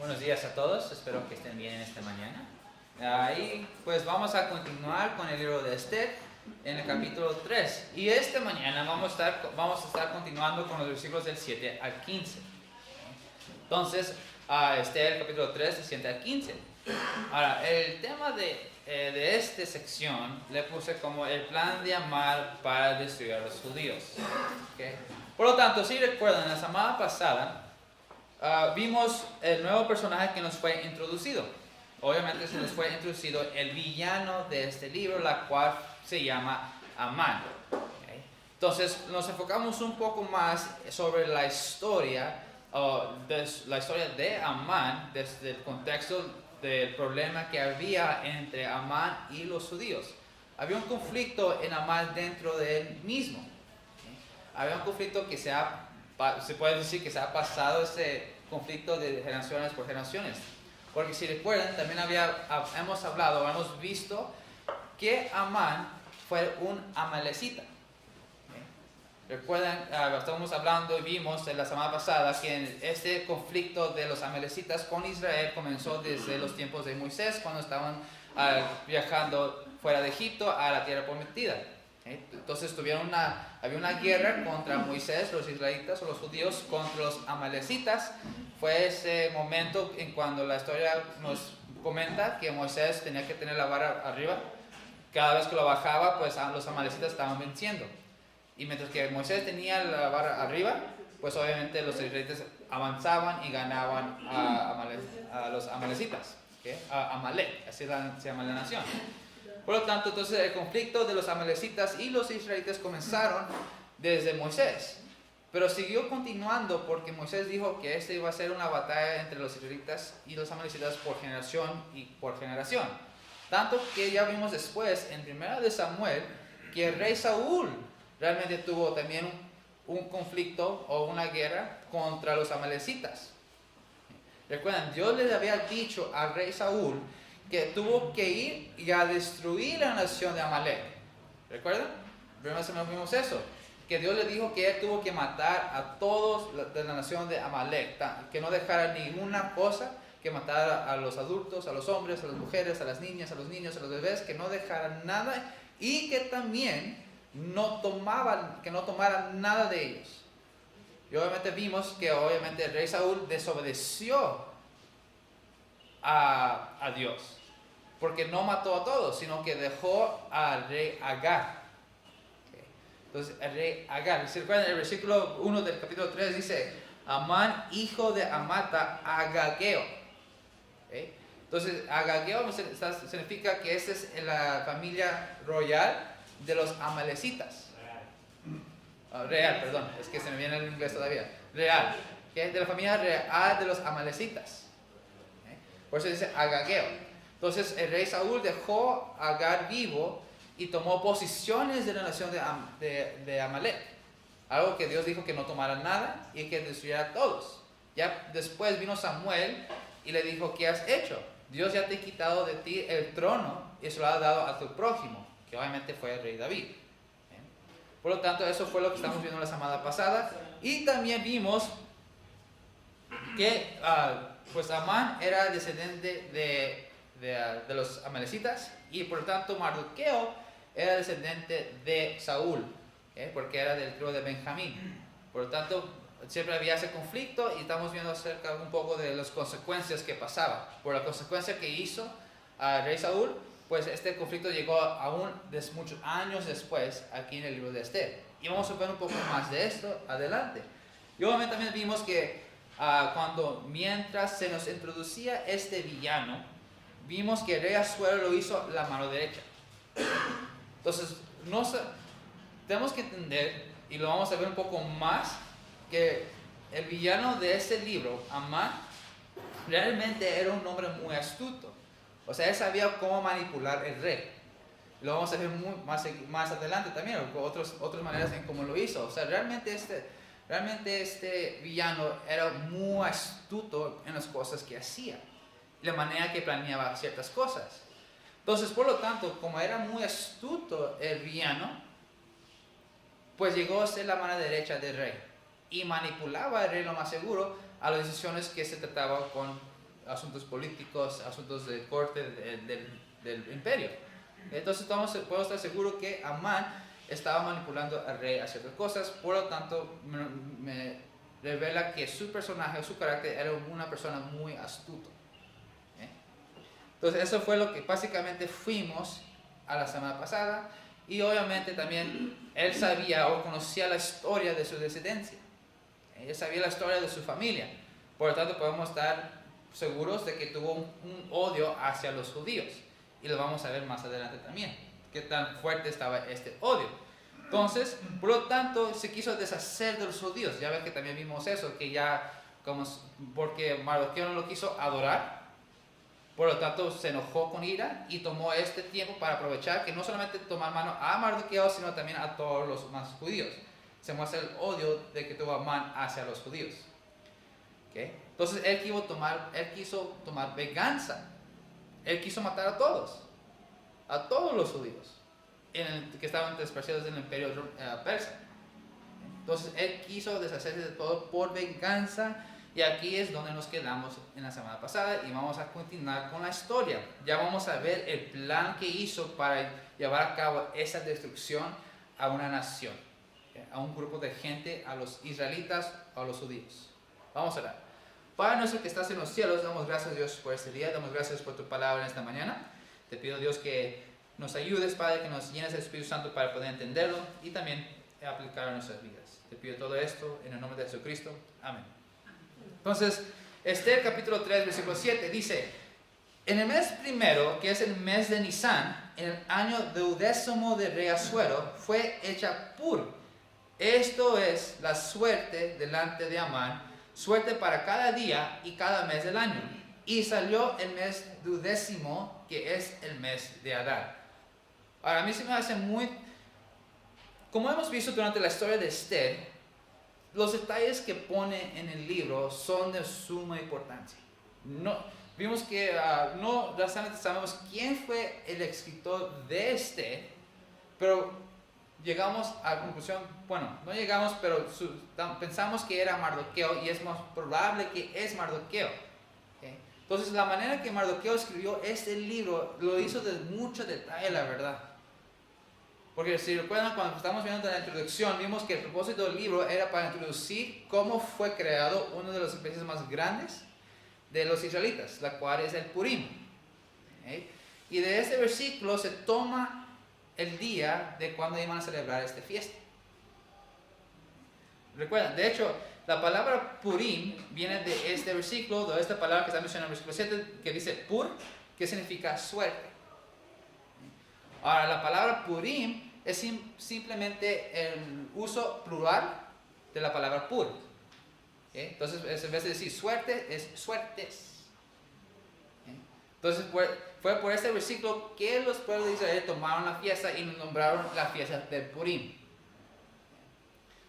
Buenos días a todos, espero que estén bien esta mañana. Y pues vamos a continuar con el libro de Esther en el capítulo 3. Y esta mañana vamos a estar continuando con los versículos del 7 al 15. Entonces, Esther capítulo 3, del 7 al 15. Ahora, el tema de esta sección le puse como el plan de Amán para destruir a los judíos. ¿Okay? Por lo tanto, si recuerdan, la semana pasada vimos el nuevo personaje que nos fue introducido. Obviamente se nos fue introducido el villano de este libro, la cual se llama Amán. ¿Okay? Entonces nos enfocamos un poco más sobre la historia de Amán desde el contexto del problema que había entre Amán y los judíos. Había un conflicto en Amán dentro de él mismo. ¿Okay? Había un conflicto que se puede decir que se ha pasado ese conflicto de generaciones por generaciones. Porque si recuerdan, también hemos visto que Amán fue un amalecita. ¿Okay? Recuerdan, estamos hablando y vimos en la semana pasada que este conflicto de los amalecitas con Israel comenzó desde los tiempos de Moisés, cuando estaban viajando fuera de Egipto a la tierra prometida. Entonces había una guerra contra Moisés, los israelitas o los judíos contra los amalecitas. Fue ese momento en cuando la historia nos comenta que Moisés tenía que tener la vara arriba. Cada vez que lo bajaba, pues los amalecitas estaban venciendo. Y mientras que Moisés tenía la vara arriba, pues obviamente los israelitas avanzaban y ganaban a los amalecitas. ¿Okay? A Amalek, así se llama la nación. Por lo tanto, entonces el conflicto de los amalecitas y los israelitas comenzaron desde Moisés. Pero siguió continuando porque Moisés dijo que esta iba a ser una batalla entre los israelitas y los amalecitas por generación y por generación. Tanto que ya vimos después en 1 de Samuel que el rey Saúl realmente tuvo también un conflicto o una guerra contra los amalecitas. Recuerdan, Dios les había dicho al rey Saúl que tuvo que ir y a destruir la nación de Amalek. ¿Recuerdan? Primero vimos eso. Que Dios le dijo que él tuvo que matar a todos de la nación de Amalek. Que no dejara ninguna cosa, que matara a los adultos, a los hombres, a las mujeres, a las niñas, a los niños, a los bebés. Que no dejara nada y que también no tomaran nada de ellos. Y obviamente vimos que obviamente el rey Saúl desobedeció a Dios. Porque no mató a todos, sino que dejó al rey Agar. Okay. Entonces, el rey Agar, si recuerdan, el versículo 1 del capítulo 3 dice: Amán, hijo de Amata, Agageo. Okay. Entonces, Agageo significa que esta es la familia royal de los amalecitas. Real, perdón, es que se me viene en inglés todavía. Real, okay, de la familia real de los amalecitas. Okay. Por eso dice Agageo. Entonces el rey Saúl dejó a Agar vivo y tomó posiciones de la nación de Amalek. Algo que Dios dijo que no tomara nada y que destruyera a todos. Ya después vino Samuel y le dijo: ¿qué has hecho? Dios ya te ha quitado de ti el trono y se lo ha dado a tu prójimo, que obviamente fue el rey David. ¿Bien? Por lo tanto, eso fue lo que estamos viendo la semana pasada. Y también vimos que pues Amán era descendiente de los amalecitas y por lo tanto Mardoqueo era descendiente de Saúl, ¿okay? Porque era del tribu de Benjamín. Por lo tanto siempre había ese conflicto y estamos viendo acerca un poco de las consecuencias que pasaba. Por la consecuencia que hizo al rey Saúl, pues este conflicto llegó aún muchos años después aquí en el libro de Esther. Y vamos a ver un poco más de esto adelante. Y obviamente también vimos que mientras se nos introducía este villano, vimos que el rey Asuero lo hizo la mano derecha. Entonces, tenemos que entender, y lo vamos a ver un poco más, que el villano de este libro, Amán, realmente era un hombre muy astuto. O sea, él sabía cómo manipular el rey. Lo vamos a ver más adelante también, otras maneras en cómo lo hizo. O sea, realmente este villano era muy astuto en las cosas que hacía. La manera que planeaba ciertas cosas. Entonces, por lo tanto, como era muy astuto el villano, pues llegó a ser la mano derecha del rey y manipulaba al rey, lo más seguro, a las decisiones que se trataba con asuntos políticos, asuntos de corte del imperio. Entonces puedo estar seguro que Amán estaba manipulando al rey a ciertas cosas, por lo tanto me revela que su personaje o su carácter era una persona muy astuto. Entonces eso fue lo que básicamente fuimos a la semana pasada, y obviamente también él sabía o conocía la historia de su descendencia, él sabía la historia de su familia, por lo tanto podemos estar seguros de que tuvo un odio hacia los judíos, y lo vamos a ver más adelante también, qué tan fuerte estaba este odio. Entonces, por lo tanto, se quiso deshacer de los judíos. Ya ven que también vimos eso, que ya, porque Mardoqueo no lo quiso adorar, por lo tanto se enojó con ira y tomó este tiempo para aprovechar que no solamente tomar mano a Mardoqueo, sino también a todos los más judíos. Se muestra el odio de que tuvo Amán hacia los judíos. ¿Okay? Entonces él quiso tomar venganza. Él quiso matar a todos los judíos que estaban despreciados en el imperio persa. Entonces él quiso deshacerse de todo por venganza, y aquí es donde nos quedamos en la semana pasada, y vamos a continuar con la historia. Ya vamos a ver el plan que hizo para llevar a cabo esa destrucción a una nación, a un grupo de gente, a los israelitas, a los judíos. Vamos a orar. Padre nuestro que estás en los cielos, damos gracias, Dios, por este día, damos gracias por tu palabra en esta mañana. Te pido, Dios, que nos ayudes, Padre, que nos llenes del Espíritu Santo para poder entenderlo y también aplicarlo a nuestras vidas. Te pido todo esto en el nombre de Jesucristo. Amén. Entonces, Esther capítulo 3, versículo 7 dice: en el mes primero, que es el mes de Nisan, en el año 12º del rey Asuero, fue hecha Pur. Esto es la suerte delante de Amán, suerte para cada día y cada mes del año. Y salió el mes 12º, que es el mes de Adar. Ahora, a mí se me hace muy... Como hemos visto durante la historia de Esther, los detalles que pone en el libro son de suma importancia. Vimos que no realmente sabemos quién fue el escritor de Esther, pero llegamos a la conclusión, bueno, no llegamos, pero pensamos que era Mardoqueo, y es más probable que es Mardoqueo. ¿Okay? Entonces, la manera que Mardoqueo escribió este libro lo hizo de mucho detalle, la verdad. Porque si recuerdan, cuando estamos viendo la introducción, vimos que el propósito del libro era para introducir cómo fue creado uno de los especies más grandes de los israelitas, la cual es el Purim. ¿Okay? Y de este versículo se toma el día de cuando iban a celebrar esta fiesta. Recuerdan, de hecho, la palabra Purim viene de este versículo, de esta palabra que está mencionada en el versículo 7, que dice Pur, que significa suerte. Ahora, la palabra Purim es simplemente el uso plural de la palabra Pur. ¿Okay? Entonces, en vez de decir suerte, es suertes. ¿Okay? Entonces, fue por este versículo que los pueblos de Israel tomaron la fiesta y nombraron la fiesta de Purim.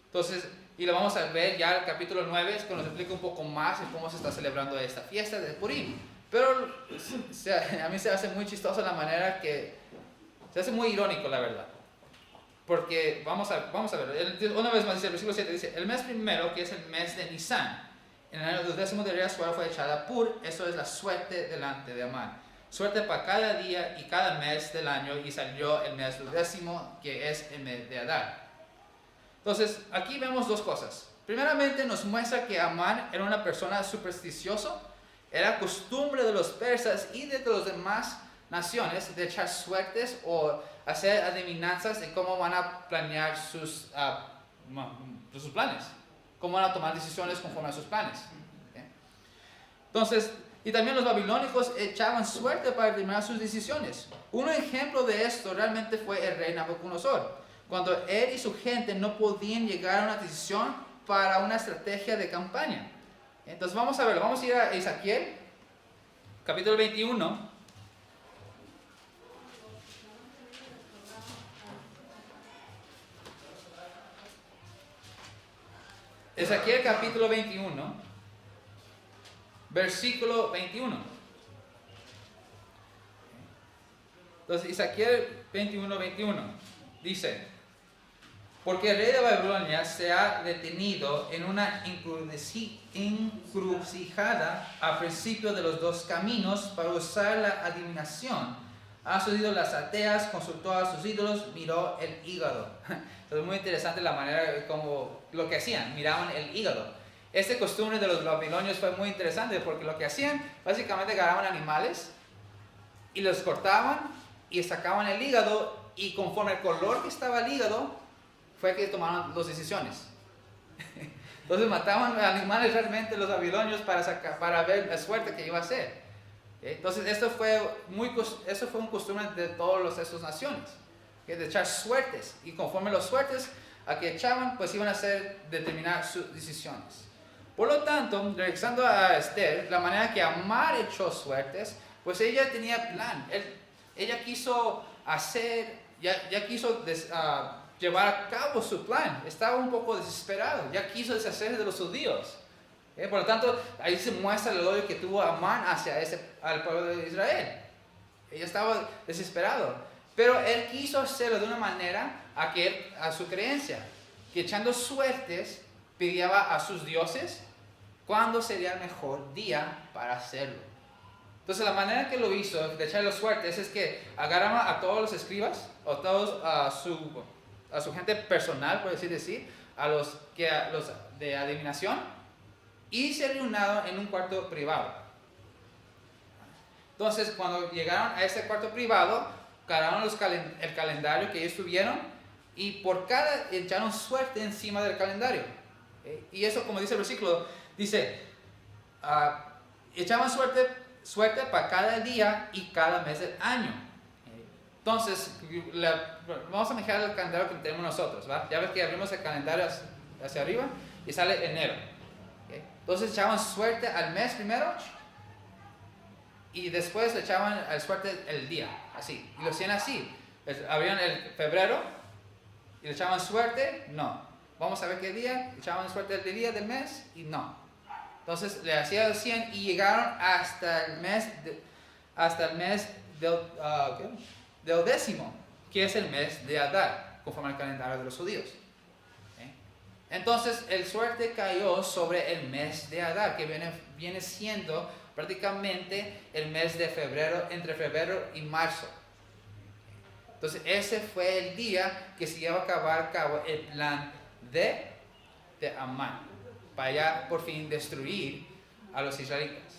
Entonces, y lo vamos a ver ya en el capítulo 9, que nos explica un poco más de cómo se está celebrando esta fiesta de Purim. Pero a mí se hace muy chistoso la manera que se hace muy irónico, la verdad. Porque vamos a ver, una vez más dice el versículo 7, dice: el mes primero, que es el mes de Nisan, en el año 12º del rey Asuero fue echada Pur. Eso es la suerte delante de Amán. Suerte para cada día y cada mes del año, y salió el mes 12º, que es el mes de Adar. Entonces, aquí vemos dos cosas. Primeramente, nos muestra que Amán era una persona supersticiosa. Era costumbre de los persas y de las demás naciones de echar suertes o hacer adivinanzas de cómo van a planear sus planes, cómo van a tomar decisiones conforme a sus planes. ¿Okay? Entonces, y también los babilónicos echaban suerte para determinar sus decisiones. Un ejemplo de esto realmente fue el rey Nabucodonosor, cuando él y su gente no podían llegar a una decisión para una estrategia de campaña. Entonces vamos a ver, vamos a ir a Ezequiel, capítulo 21. Ezequiel capítulo 21, versículo 21. Entonces, Ezequiel 21, 21 dice: Porque el rey de Babilonia se ha detenido en una encrucijada al principio de los dos caminos para usar la adivinación. Ha subido las ateas, consultó a sus ídolos, miró el hígado. Entonces, muy interesante la manera como lo que hacían, miraban el hígado. Esta costumbre de los babilonios fue muy interesante porque lo que hacían, básicamente agarraban animales y los cortaban y sacaban el hígado, y conforme el color que estaba el hígado, fue que tomaron las decisiones. Entonces mataban a animales realmente los babilonios para ver la suerte que iba a ser. Entonces eso fue un costumbre de todas estas naciones, de echar suertes, y conforme las suertes a que echaban, pues iban a determinar sus decisiones. Por lo tanto, regresando a Esther, la manera que Amán echó suertes, pues ella tenía plan. Ella quiso llevar a cabo su plan. Estaba un poco desesperado, ya quiso deshacerse de los judíos. Por lo tanto, ahí se muestra el odio que tuvo Amán al pueblo de Israel. Ella estaba desesperado, pero él quiso hacerlo de una manera a su creencia, que echando suertes pedía a sus dioses cuándo sería el mejor día para hacerlo. Entonces la manera que lo hizo de echar los suertes es que agarraba a todos los escribas, o todos a su gente personal, por así decir, a los de adivinación, y se reunieron en un cuarto privado. Entonces, cuando llegaron a ese cuarto privado, agarraron el calendario que ellos tuvieron, y echaron suerte encima del calendario. Y eso, como dice el versículo, dice, echaban suerte para cada día y cada mes del año. Entonces, vamos a mejorar el calendario que tenemos nosotros, ¿va? Ya ves que abrimos el calendario hacia arriba y sale enero. Entonces echaban suerte al mes primero, y después le echaban suerte el día, así. Y lo hacían así. Abrían el febrero y le echaban suerte, no. Vamos a ver qué día, echaban suerte el día del mes y no. Entonces le hacían 100 y llegaron hasta el mes del décimo, que es el mes de Adar, conforme al calendario de los judíos. Entonces el suerte cayó sobre el mes de Adar, que viene siendo prácticamente el mes de febrero, entre febrero y marzo. Entonces ese fue el día que se iba a llevar a cabo el plan de Amán, para ya por fin destruir a los israelitas.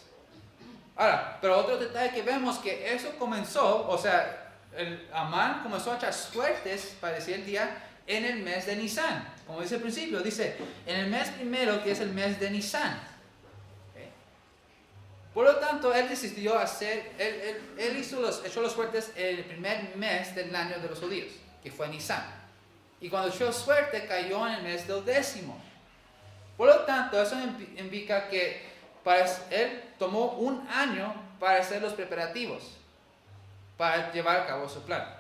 Ahora, pero otro detalle que vemos, que eso comenzó, o sea, Amán comenzó a echar suertes, para decir el día, en el mes de Nisan. Como dice al principio, dice, en el mes primero, que es el mes de Nisan. Por lo tanto, él decidió echó los suertes en el primer mes del año de los judíos, que fue Nisan. Y cuando echó suerte, cayó en el mes del décimo. Por lo tanto, eso indica que él tomó un año para hacer los preparativos, para llevar a cabo su plan.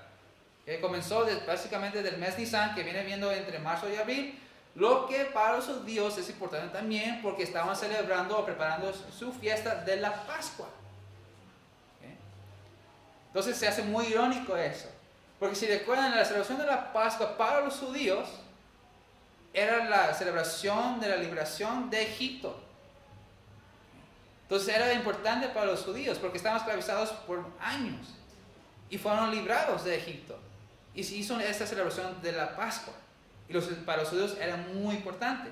Comenzó básicamente del mes Nisan, que viene viendo entre marzo y abril, lo que para los judíos es importante también, porque estaban celebrando o preparando su fiesta de la Pascua. Entonces se hace muy irónico eso, porque si recuerdan, la celebración de la Pascua para los judíos era la celebración de la liberación de Egipto. Entonces era importante para los judíos, porque estaban esclavizados por años y fueron librados de Egipto. Y se hizo esta celebración de la Pascua. Y para los judíos era muy importante.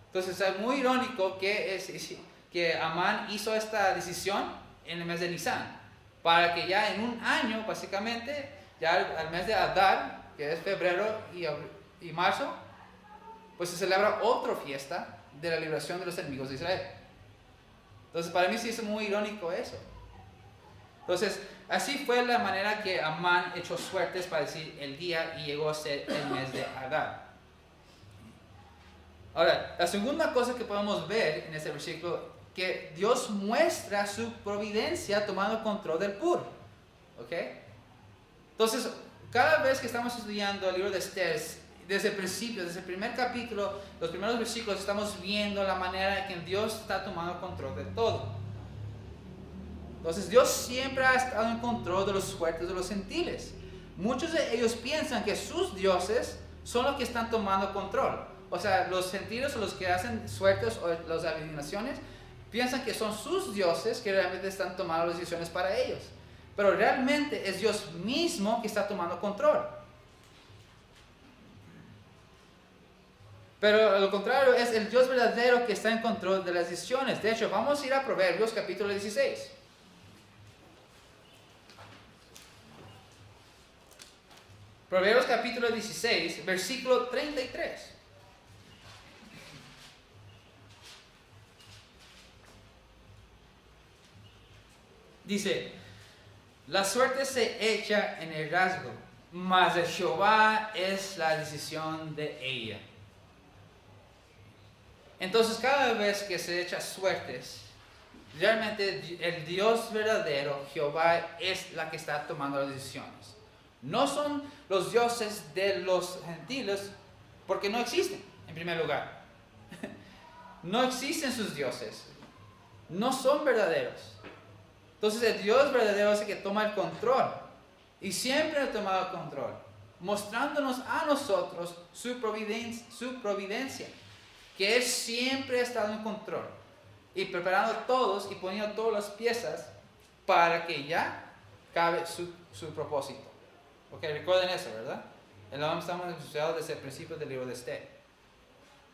Entonces es muy irónico que Amán hizo esta decisión en el mes de Nisan, para que ya en un año, básicamente, ya al mes de Adar, que es febrero y marzo, pues se celebra otra fiesta de la liberación de los enemigos de Israel. Entonces para mí sí es muy irónico eso. Entonces, así fue la manera que Amán echó suertes para decir el día, y llegó a ser el mes de Adar. Ahora, la segunda cosa que podemos ver en este versículo, que Dios muestra su providencia tomando control del Pur. ¿Ok? Entonces, cada vez que estamos estudiando el libro de Esther, desde el principio, desde el primer capítulo, los primeros versículos, estamos viendo la manera en que Dios está tomando control de todo. Entonces Dios siempre ha estado en control de los fuertes de los gentiles. Muchos de ellos piensan que sus dioses son los que están tomando control. O sea, los gentiles o los que hacen suertes o las adivinaciones piensan que son sus dioses que realmente están tomando las decisiones para ellos. Pero realmente es Dios mismo que está tomando control. Pero lo contrario es el Dios verdadero que está en control de las decisiones. De hecho, vamos a ir a Proverbios capítulo 16. Proverbios capítulo 16, versículo 33. Dice, la suerte se echa en el rasgo, mas de Jehová es la decisión de ella. Entonces, cada vez que se echa suertes, realmente el Dios verdadero, Jehová, es la que está tomando las decisiones. No son los dioses de los gentiles, porque no existen, en primer lugar. No existen sus dioses. No son verdaderos. Entonces el Dios verdadero es el que toma el control. Y siempre ha tomado control. Mostrándonos a nosotros su providencia. Que Él siempre ha estado en control. Y preparando a todos y poniendo todas las piezas para que ya cabe su propósito. Ok, recuerden eso, ¿verdad? Estamos estudiando desde el principio del libro de Esther.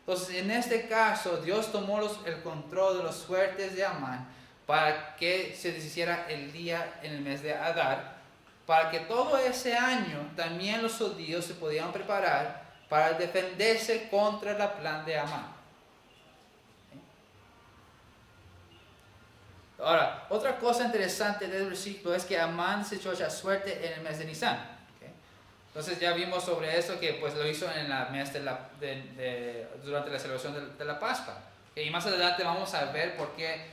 Entonces, en este caso, Dios tomó el control de las suertes de Amán para que se deshiciera el día en el mes de Adar, para que todo ese año también los judíos se pudieran preparar para defenderse contra el plan de Amán. Ahora, otra cosa interesante del versículo es que Amán se echó la suerte en el mes de Nisan. Entonces ya vimos sobre eso que pues lo hizo en el mes durante la celebración de la Pascua. Y más adelante vamos a ver por qué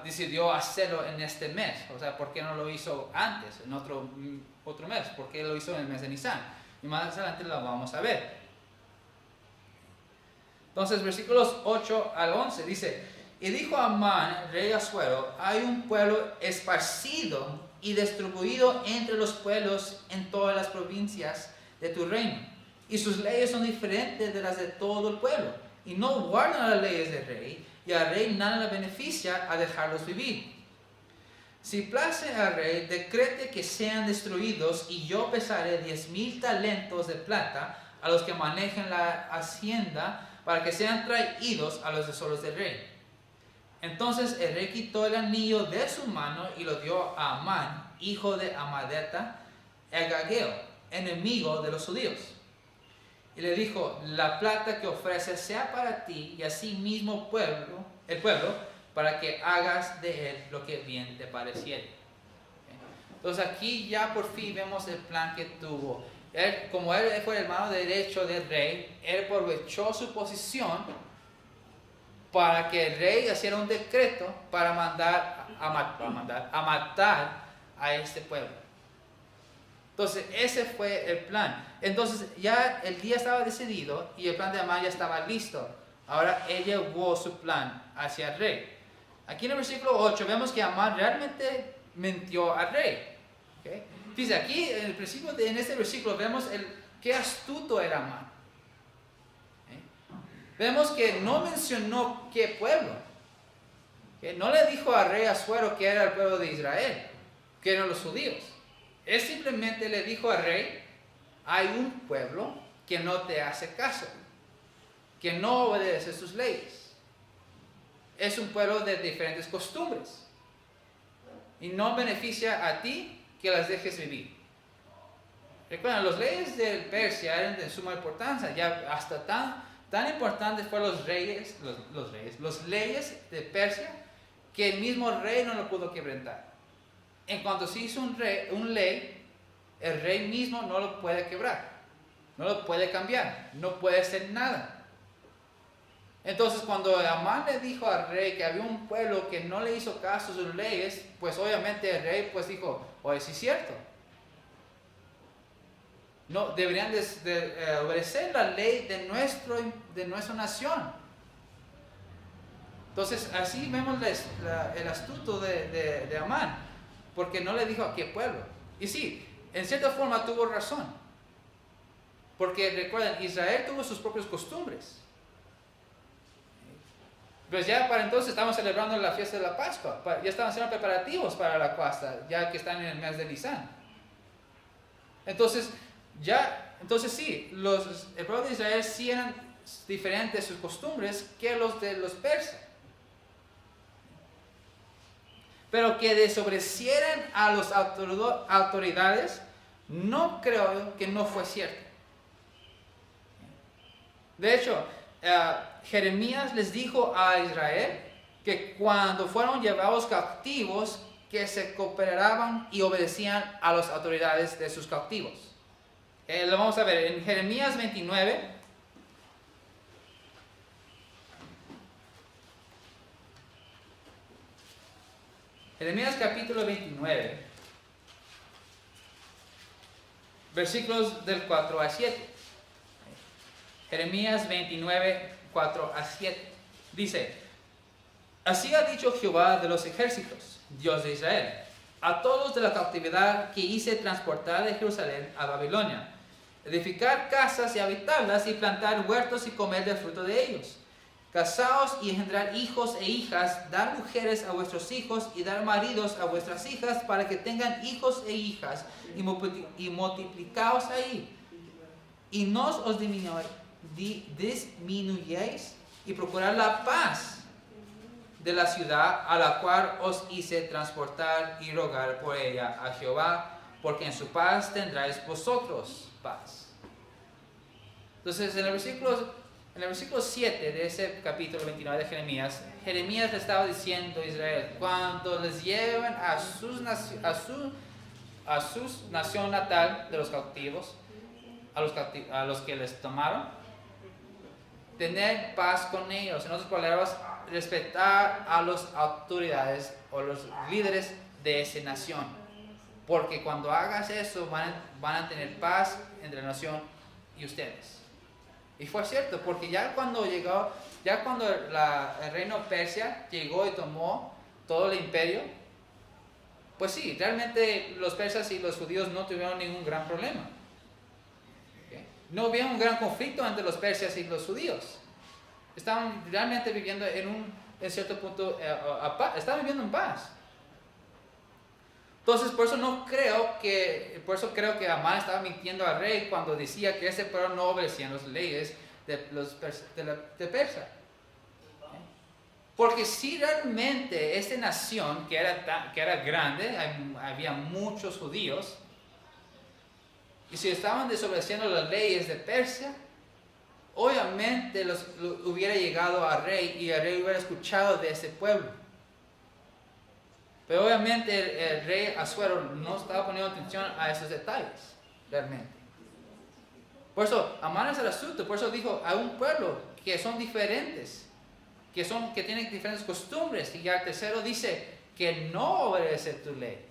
decidió hacerlo en este mes. O sea, por qué no lo hizo antes, en otro mes. Por qué lo hizo en el mes de Nisan. Y más adelante lo vamos a ver. Entonces, versículos 8 al 11 dice: y dijo Amán, rey Asuero, hay un pueblo esparcido y distribuido entre los pueblos en todas las provincias de tu reino, y sus leyes son diferentes de las de todo el pueblo, y no guardan las leyes del rey, y al rey nada le beneficia a dejarlos vivir. Si place al rey, decrete que sean destruidos, y yo pesaré 10,000 talentos de plata a los que manejen la hacienda, para que sean traídos a los tesoros del rey. Entonces el rey quitó el anillo de su mano y lo dio a Amán, hijo de Amadeta, Agageo, enemigo de los judíos. Y le dijo: la plata que ofreces sea para ti y así mismo el pueblo, para que hagas de él lo que bien te pareciere. Entonces aquí ya por fin vemos el plan que tuvo. Él, como él fue el mano derecho del rey, él aprovechó su posición para que el rey hiciera un decreto para matar a este pueblo. Entonces ese fue el plan. Entonces ya el día estaba decidido y el plan de Amán ya estaba listo. Ahora él llevó su plan hacia el rey. Aquí en el versículo 8 vemos que Amán realmente mintió al rey. ¿Okay? Fíjense, aquí en este versículo vemos qué astuto era Amán. Vemos que no mencionó qué pueblo. Que no le dijo al rey Asuero que era el pueblo de Israel, que eran los judíos. Él simplemente le dijo al rey: hay un pueblo que no te hace caso, que no obedece sus leyes. Es un pueblo de diferentes costumbres y no beneficia a ti que las dejes vivir. Recuerden, las leyes de Persia eran de suma importancia, ya hasta tan importantes fueron las leyes de Persia, que el mismo rey no lo pudo quebrantar. En cuanto se hizo un ley, el rey mismo no lo puede quebrar, no lo puede cambiar, no puede hacer nada. Entonces cuando Amán le dijo al rey que había un pueblo que no le hizo caso a sus leyes, pues obviamente el rey pues dijo: oye, sí es cierto. No, deberían obedecer la ley de nuestra nación. Entonces así vemos el astuto de Amán, porque no le dijo a qué pueblo. Y sí, en cierta forma tuvo razón, Porque recuerden, Israel tuvo sus propias costumbres. Pues ya para entonces estamos celebrando la fiesta de la Pascua. Ya estaban haciendo preparativos para la Pascua, ya que están en el mes de Nisan. Entonces sí, el pueblo de Israel sí eran diferentes sus costumbres que los de los persas. Pero que desobedecieran a las autoridades, no creo que no fue cierto. De hecho, Jeremías les dijo a Israel que cuando fueron llevados cautivos, que se cooperaban y obedecían a las autoridades de sus cautivos. Lo vamos a ver en Jeremías 29. Jeremías capítulo 29, versículos del 4 a 7. Jeremías 29, 4 a 7. Dice: Así ha dicho Jehová de los ejércitos, Dios de Israel, a todos de la cautividad que hice transportar de Jerusalén a Babilonia, edificar casas y habitarlas, y plantar huertos y comer del fruto de ellos. Casaos y engendrar hijos e hijas, dar mujeres a vuestros hijos y dar maridos a vuestras hijas, para que tengan hijos e hijas, y multiplicaos ahí. Y no os disminuyáis, y procurar la paz de la ciudad a la cual os hice transportar, y rogar por ella a Jehová, porque en su paz tendráis vosotros paz. Entonces en el versículo 7 de ese capítulo 29 de Jeremías, Jeremías le estaba diciendo a Israel: cuando les lleven a su nación natal de los cautivos, a los que les tomaron, tener paz con ellos. En otras palabras, respetar a las autoridades o los líderes de esa nación. Porque cuando hagas eso, van a tener paz entre la nación y ustedes. Y fue cierto, porque ya cuando el reino persia llegó y tomó todo el imperio, pues sí, realmente los persas y los judíos no tuvieron ningún gran problema. ¿Okay? No había un gran conflicto entre los persas y los judíos. Estaban realmente viviendo en cierto punto, estaban viviendo en paz. Entonces, por eso creo que Amán estaba mintiendo al rey cuando decía que ese pueblo no obedecía las leyes de Persia. Porque si realmente esta nación, que era grande, había muchos judíos, y si estaban desobedeciendo las leyes de Persia, obviamente hubiera llegado al rey, y el rey hubiera escuchado de ese pueblo. Pero obviamente el rey Asuero no estaba poniendo atención a esos detalles, realmente. Por eso, Amán es el asunto. Por eso dijo: a un pueblo que son diferentes, que tienen diferentes costumbres. Y al tercero dice que no obedece tu ley.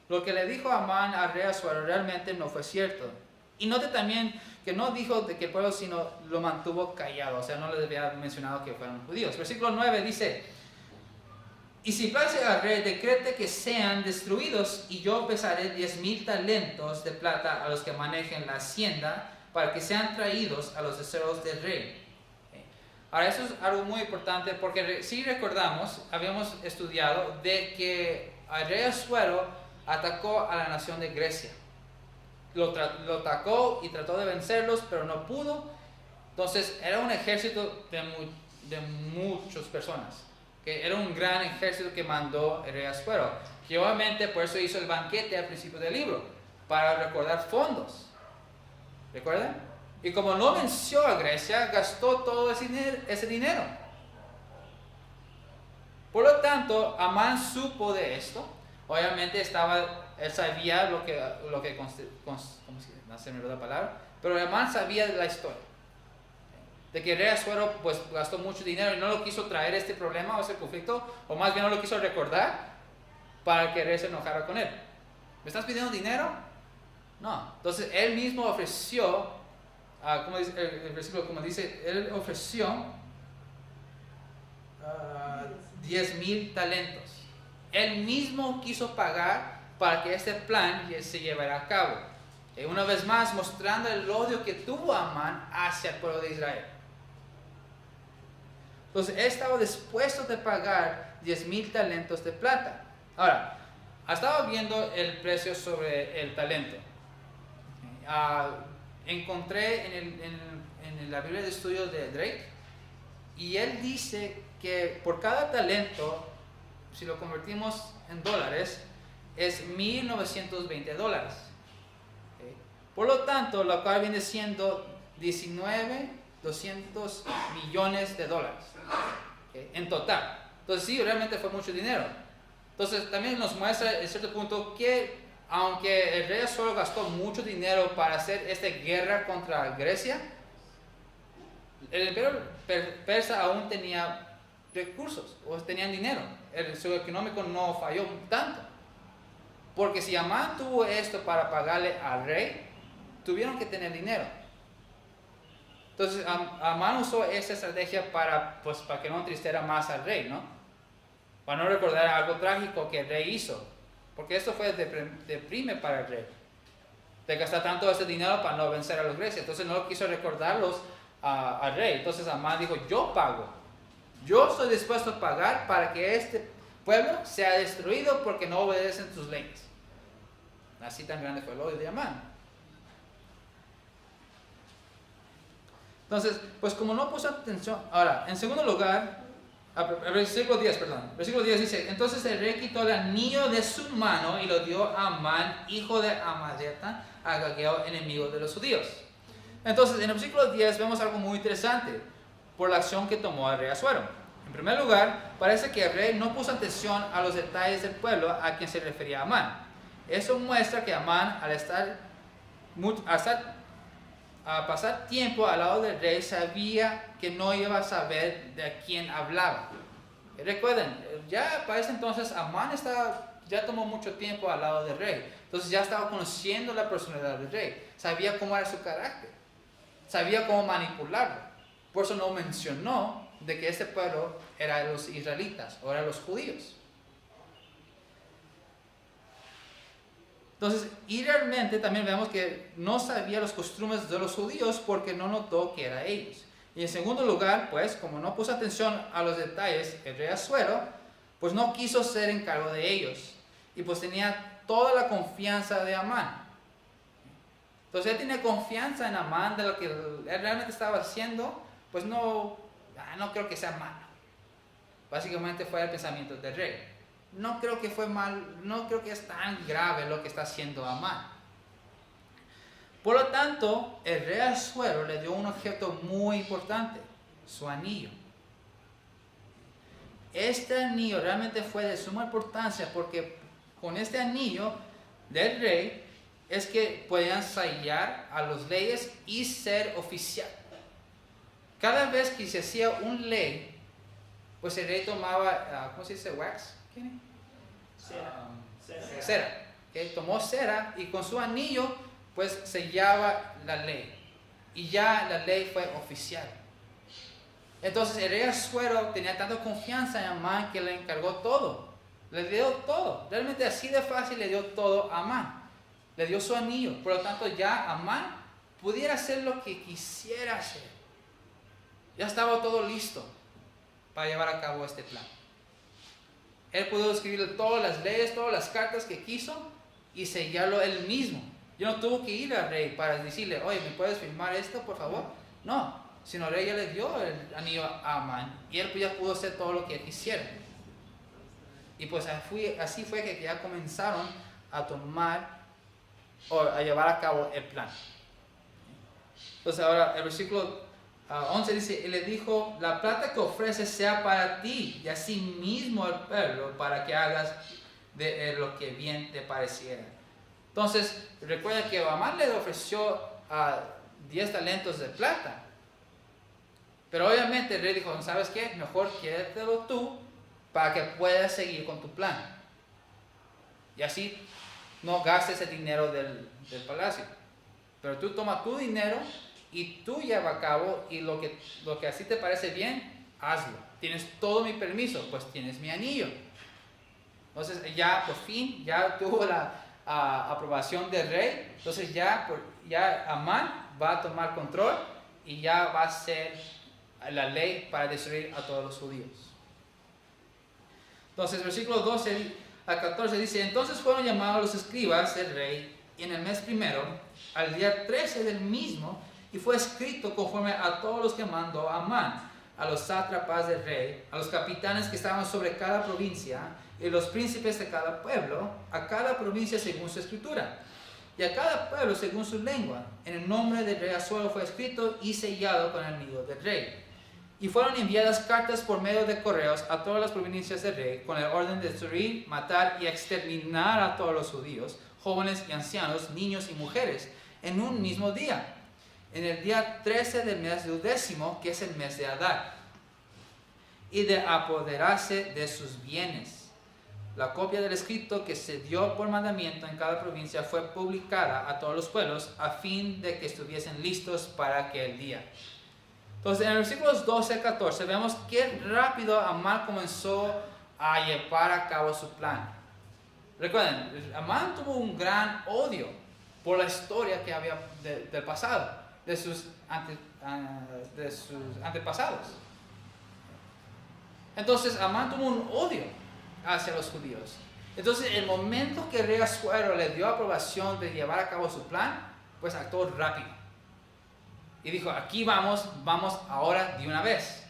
Lo que le dijo Amán al rey Asuero realmente no fue cierto. Y note también que no dijo de que el pueblo, sino lo mantuvo callado. O sea, no le había mencionado que fueran judíos. Versículo 9 dice: Y si place al rey, decrete que sean destruidos, y yo pesaré 10,000 talentos de plata a los que manejen la hacienda, para que sean traídos a los deseos del rey. Ahora, eso es algo muy importante, porque si recordamos, habíamos estudiado de que el rey Asuero atacó a la nación de Grecia. Lo atacó y trató de vencerlos, pero no pudo. Entonces era un ejército de muchas personas, que era un gran ejército que mandó el rey Asuero, que obviamente por eso hizo el banquete al principio del libro, para recordar fondos. ¿Recuerdan? Y como no venció a Grecia, gastó todo ese dinero. Por lo tanto, Amán supo de esto. Obviamente él sabía lo que no se me olvidó la palabra, pero Amán sabía de la historia, de que el rey Asuero pues gastó mucho dinero y no lo quiso traer este problema o ese conflicto, o más bien no lo quiso recordar para que el rey se enojara con él. ¿Me estás pidiendo dinero? No. Entonces él mismo ofreció, como dice el versículo, como dice, él ofreció 10,000 talentos él mismo quiso pagar para que este plan se llevara a cabo. Una vez más, mostrando el odio que tuvo Amán hacia el pueblo de Israel. Entonces, él estaba dispuesto de pagar 10,000 talentos de plata. Ahora, estaba viendo el precio sobre el talento. Encontré en la Biblia de Estudios de Drake, y él dice que por cada talento, si lo convertimos en dólares, es $1,920. Por lo tanto, lo cual viene siendo 19,200 millones de dólares en total. Entonces sí, realmente fue mucho dinero. Entonces también nos muestra en cierto punto que aunque el rey Asuero gastó mucho dinero para hacer esta guerra contra Grecia, el imperio persa aún tenía recursos, o tenían dinero. El socioeconómico no falló tanto. Porque si Amán tuvo esto para pagarle al rey, tuvieron que tener dinero. Entonces Amán usó esa estrategia para que no entristeciera más al rey, ¿no? Para no recordar algo trágico que el rey hizo. Porque esto fue deprime para el rey. De gastar tanto ese dinero para no vencer a los grecios. Entonces no quiso recordarlos al rey. Entonces Amán dijo, yo pago. Yo estoy dispuesto a pagar para que este pueblo sea destruido porque no obedecen tus leyes. Así tan grande fue el odio de Amán. Entonces, pues como no puso atención. Ahora, en segundo lugar, versículo 10 dice, entonces el rey quitó el anillo de su mano y lo dio a Amán, hijo de Amadeta, agageo, enemigo de los judíos. Entonces, en el versículo 10 vemos algo muy interesante por la acción que tomó el rey Asuero. En primer lugar, parece que el rey no puso atención a los detalles del pueblo a quien se refería Amán. Eso muestra que Amán, a pasar tiempo al lado del rey, sabía que no iba a saber de quién hablaba. Recuerden, ya para ese entonces Amán ya tomó mucho tiempo al lado del rey. Entonces ya estaba conociendo la personalidad del rey. Sabía cómo era su carácter. Sabía cómo manipularlo. Por eso no mencionó de que este pueblo era los israelitas o eran los judíos. Entonces, y realmente también vemos que no sabía los costumbres de los judíos porque no notó que era ellos. Y en segundo lugar, pues, como no puso atención a los detalles, el rey Asuero, pues no quiso ser en cargo de ellos. Y pues tenía toda la confianza de Amán. Entonces él tenía confianza en Amán de lo que él realmente estaba haciendo, pues no creo que sea malo. Básicamente fue el pensamiento del rey. No creo que fue mal, no creo que es tan grave lo que está haciendo Amán. Por lo tanto, el rey Asuero le dio un objeto muy importante, su anillo. Este anillo realmente fue de suma importancia porque con este anillo del rey es que podían sellar a las leyes y ser oficial. Cada vez que se hacía una ley, pues el rey tomaba, ¿cómo se dice? Wax. Cera. ¿Okay? Tomó cera y con su anillo pues sellaba la ley y ya la ley fue oficial. Entonces el rey Asuero tenía tanta confianza en Amán que le encargó todo, le dio todo, realmente así de fácil le dio todo a Amán, le dio su anillo. Por lo tanto ya Amán pudiera hacer lo que quisiera hacer. Ya estaba todo listo para llevar a cabo este plan. Él pudo escribir todas las leyes, todas las cartas que quiso y sellarlo él mismo. Yo no tuvo que ir al rey para decirle, oye, ¿me puedes firmar esto, por favor? No, sino el rey ya le dio el anillo a Amán y él ya pudo hacer todo lo que quisiera. Y pues así fue que ya comenzaron a tomar o a llevar a cabo el plan. Entonces ahora el versículo 11 dice, y le dijo, la plata que ofreces sea para ti y así mismo al pueblo, para que hagas de lo que bien te pareciera. Entonces, recuerda que Amán le ofreció 10 talentos de plata. Pero obviamente el rey dijo, ¿sabes qué? Mejor quédatelo tú para que puedas seguir con tu plan. Y así no gastes el dinero del palacio. Pero tú toma tu dinero y tú lleva a cabo y lo que así te parece bien, hazlo. Tienes todo mi permiso, pues tienes mi anillo. Entonces ya por fin, ya tuvo la aprobación del rey. Entonces ya Amán va a tomar control y ya va a ser la ley para destruir a todos los judíos. Entonces versículo 12 a 14 dice: entonces fueron llamados los escribas del rey en el mes primero, al día 13 del mismo, y fue escrito conforme a todos los que mandó Amán, a los sátrapas del rey, a los capitanes que estaban sobre cada provincia, y los príncipes de cada pueblo, a cada provincia según su escritura, y a cada pueblo según su lengua. En el nombre del rey Asuero fue escrito y sellado con el anillo del rey. Y fueron enviadas cartas por medio de correos a todas las provincias del rey, con el orden de destruir, matar y exterminar a todos los judíos, jóvenes y ancianos, niños y mujeres, en un mismo día, en el día 13 del mes 12, que es el mes de Adar, y de apoderarse de sus bienes. La copia del escrito que se dio por mandamiento en cada provincia fue publicada a todos los pueblos, a fin de que estuviesen listos para aquel día. Entonces, en los versículos 12 al 14 vemos qué rápido Amán comenzó a llevar a cabo su plan. Recuerden, Amán tuvo un gran odio por la historia que había del pasado, de sus antepasados. Entonces, Amán tuvo un odio hacia los judíos. Entonces, el momento que el rey Asuero le dio aprobación de llevar a cabo su plan, pues actuó rápido. Y dijo: aquí vamos ahora de una vez.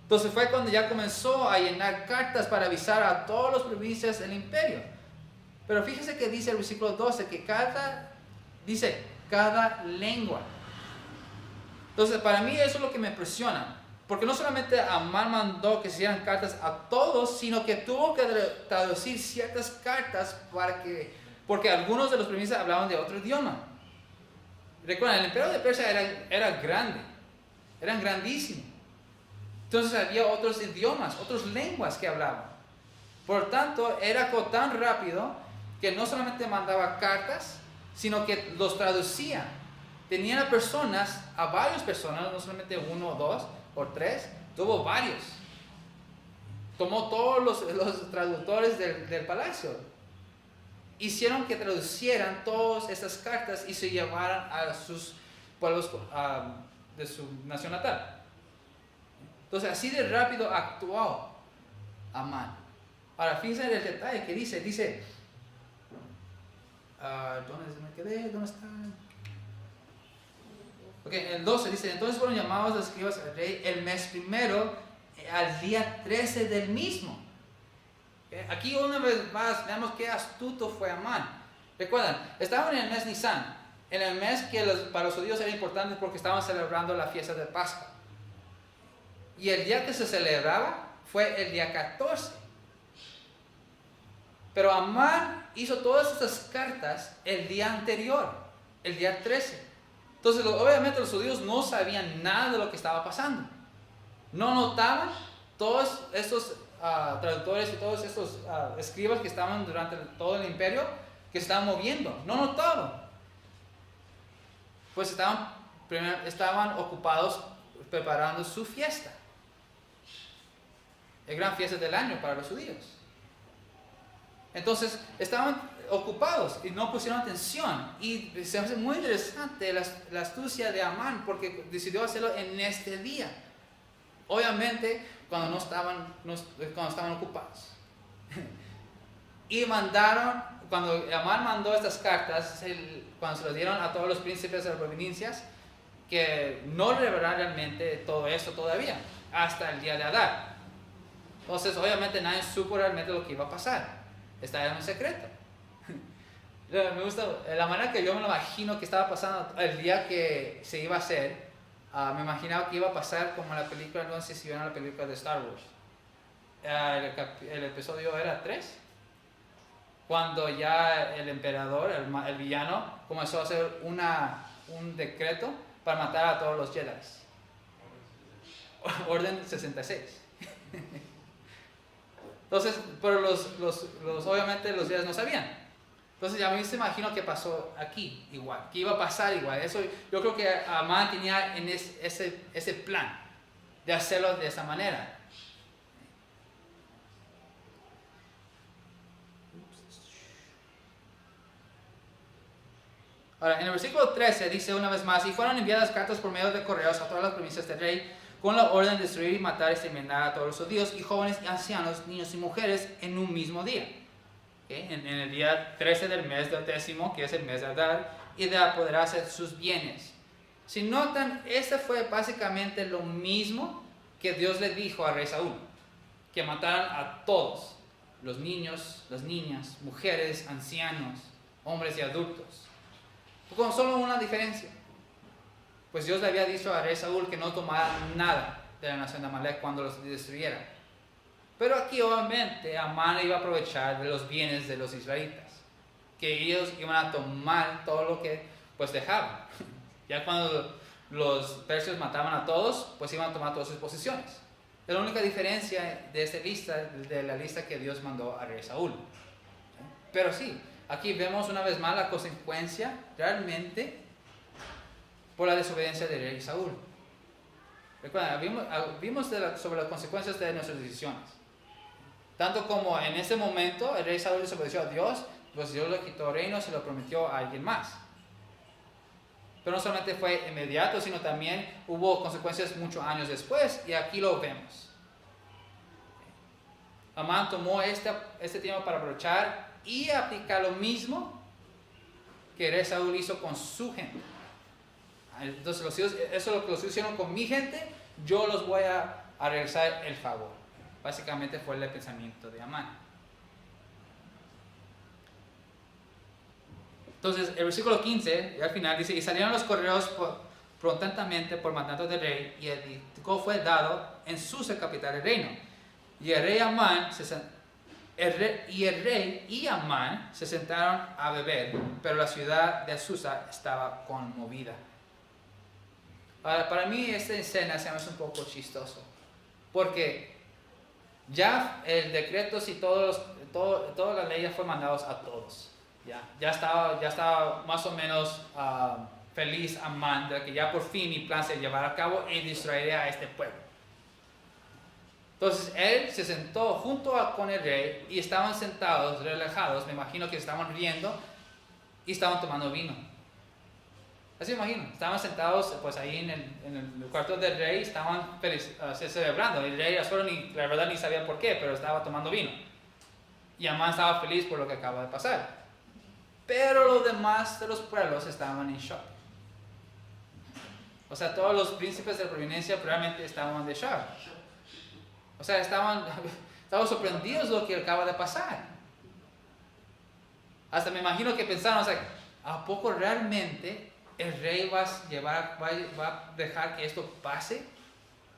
Entonces fue cuando ya comenzó a llenar cartas para avisar a todas las provincias del imperio. Pero fíjese que dice el versículo 12, que cada lengua. Entonces para mí eso es lo que me impresiona. Porque no solamente Amán mandó que se hicieran cartas a todos, sino que tuvo que traducir ciertas cartas porque algunos de los provincias hablaban de otro idioma. Recuerden, el imperio de Persia era grande, eran grandísimos. Entonces había otros idiomas, otras lenguas que hablaban. Por tanto, era tan rápido que no solamente mandaba cartas, sino que los traducía. Tenían a varias personas, no solamente uno o dos o tres, tuvo varios. Tomó todos los traductores del palacio. Hicieron que traducieran todas estas cartas y se llevaran a sus pueblos de su nación natal. Entonces, así de rápido actuó Amán. Ahora, fíjense en el detalle que dice, ¿dónde me quedé? ¿Dónde está? Ok, el 12 dice: entonces fueron llamados los escribas al rey el mes primero, al día 13 del mismo. Aquí una vez más vemos qué astuto fue Amán. Recuerdan, estaban en el mes Nisan, en el mes que para los judíos era importante porque estaban celebrando la fiesta de Pascua. Y el día que se celebraba fue el día 14. Pero Amán hizo todas estas cartas el día anterior, el día 13. Entonces, obviamente los judíos no sabían nada de lo que estaba pasando. No notaban todos estos traductores y todos estos escribas que estaban durante todo el imperio, que se estaban moviendo. No notaban. Pues estaban ocupados preparando su fiesta. La gran fiesta del año para los judíos. Entonces estaban ocupados y no pusieron atención. Y se hace muy interesante la astucia de Amán, porque decidió hacerlo en este día. Obviamente cuando estaban ocupados. Y cuando Amán mandó estas cartas, cuando se las dieron a todos los príncipes de las provincias, que no revelaron realmente todo esto todavía, hasta el día de Adar. Entonces obviamente nadie supo realmente lo que iba a pasar. Estaba en un secreto. Me gusta la manera que yo me lo imagino que estaba pasando el día que se iba a hacer. Me imaginaba que iba a pasar como la película, no sé si vieron la película de Star Wars. El episodio era 3. Cuando ya el emperador, el villano, comenzó a hacer un decreto para matar a todos los Jedi. Orden 66. Entonces, pero obviamente los Jedi no sabían. Entonces ya me imagino que pasó aquí igual, que iba a pasar igual. Eso, yo creo que Amán tenía en ese plan de hacerlo de esa manera. Ahora, en el versículo 13 dice una vez más, y fueron enviadas cartas por medio de correos a todas las provincias del rey, con la orden de destruir y matar y exterminar a todos los judíos, y jóvenes y ancianos, niños y mujeres, en un mismo día. ¿Okay? En el día 13 del mes del 10º, que es el mes de Adar, y de apoderarse de sus bienes. Si notan, este fue básicamente lo mismo que Dios le dijo al rey Saúl, que mataran a todos, los niños, las niñas, mujeres, ancianos, hombres y adultos. Con solo una diferencia. Pues Dios le había dicho al rey Saúl que no tomara nada de la nación de Amalek cuando los destruyera. Pero aquí obviamente Amán iba a aprovechar de los bienes de los israelitas, que ellos iban a tomar todo lo que pues dejaban. Ya cuando los persios mataban a todos, pues iban a tomar todas sus posesiones. Es la única diferencia de esta lista, de la lista que Dios mandó al rey Saúl. Pero sí, aquí vemos una vez más la consecuencia realmente por la desobediencia del rey Saúl. Recuerda, vimos sobre las consecuencias de nuestras decisiones. Tanto como en ese momento el rey Saúl desobedeció a Dios, pues Dios le quitó el reino y se lo prometió a alguien más. Pero no solamente fue inmediato, sino también hubo consecuencias muchos años después, y aquí lo vemos. Amán tomó este tiempo para aprovechar y aplicar lo mismo que el rey Saúl hizo con su gente. Entonces, eso es lo que los hicieron con mi gente, yo los voy a regresar el favor. Básicamente fue el pensamiento de Amán. Entonces, el versículo 15, y al final dice, y salieron los correos prontamente por mandato del rey, y el edicto fue dado en Susa, capital del reino. Y el rey y Amán se sentaron a beber, pero la ciudad de Susa estaba conmovida. Ahora, para mí esta escena se me hace un poco chistoso, porque ya el decreto y toda la ley ya fue mandados a todos. Ya estaba más o menos feliz Amán de que ya por fin mi plan se llevará a cabo y distraería a este pueblo. Entonces él se sentó junto con el rey y estaban sentados, relajados, me imagino que estaban riendo y estaban tomando vino. Así me imagino, estaban sentados pues ahí en el cuarto del rey, estaban celebrando. El rey la verdad ni sabía por qué, pero estaba tomando vino. Y Amán estaba feliz por lo que acaba de pasar. Pero los demás de los pueblos estaban en shock. O sea, todos los príncipes de la provincia realmente estaban de shock. O sea, estaban sorprendidos de lo que acaba de pasar. Hasta me imagino que pensaron, o sea, ¿a poco realmente el rey va a dejar que esto pase?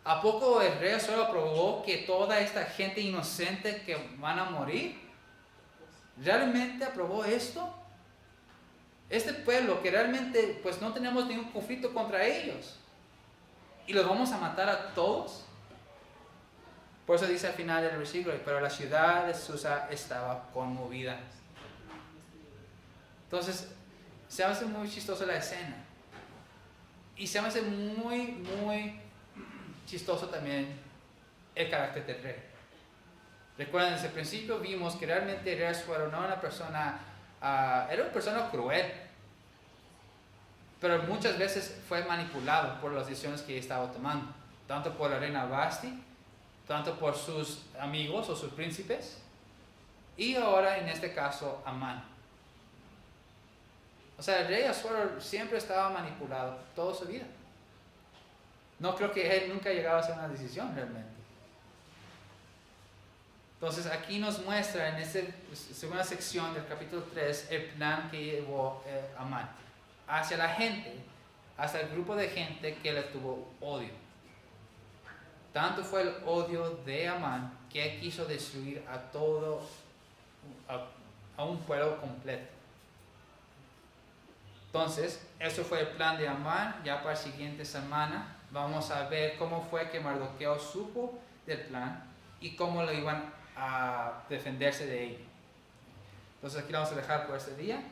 ¿A poco el rey solo aprobó que toda esta gente inocente que van a morir? ¿Realmente aprobó esto? Este pueblo que realmente pues no tenemos ningún conflicto contra ellos, y los vamos a matar a todos. Por eso dice al final del versículo, pero la ciudad de Susa estaba conmovida. Entonces se me hace muy chistosa la escena, y se me hace muy muy chistoso también el carácter del rey. Recuerden, desde el principio vimos que realmente el rey Asuero no era una persona era una persona cruel, pero muchas veces fue manipulado por las decisiones que estaba tomando, tanto por la reina Vasti, tanto por sus amigos o sus príncipes, y ahora en este caso Amán. O sea, el rey Asuero siempre estaba manipulado toda su vida. No creo que él nunca llegaba a hacer una decisión realmente. Entonces aquí nos muestra en esta segunda sección del capítulo 3 el plan que llevó Amán hacia la gente, hacia el grupo de gente que le tuvo odio. Tanto fue el odio de Amán que él quiso destruir a un pueblo completo. Entonces, eso fue el plan de Amán. Ya para la siguiente semana vamos a ver cómo fue que Mardoqueo supo del plan y cómo lo iban a defenderse de ello. Entonces aquí lo vamos a dejar por este día.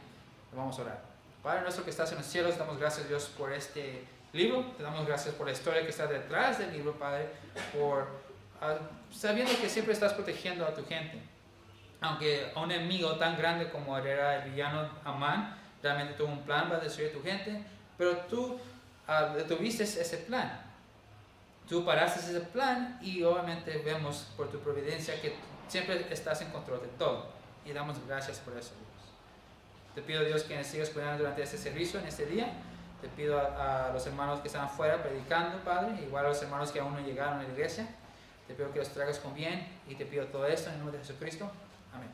Vamos a orar. Padre nuestro que estás en los cielos, damos gracias, Dios, por este libro. Te damos gracias por la historia que está detrás del libro, Padre, por sabiendo que siempre estás protegiendo a tu gente. Aunque a un enemigo tan grande como era el villano Amán, realmente tuvo un plan para destruir a tu gente, pero tú detuviste ese plan. Tú paraste ese plan y obviamente vemos por tu providencia que siempre estás en control de todo. Y damos gracias por eso, Dios. Te pido, Dios, que nos sigas cuidando durante este servicio, en este día. Te pido a los hermanos que están fuera predicando, Padre, igual a los hermanos que aún no llegaron a la iglesia. Te pido que los traigas con bien y te pido todo esto en el nombre de Jesucristo. Amén.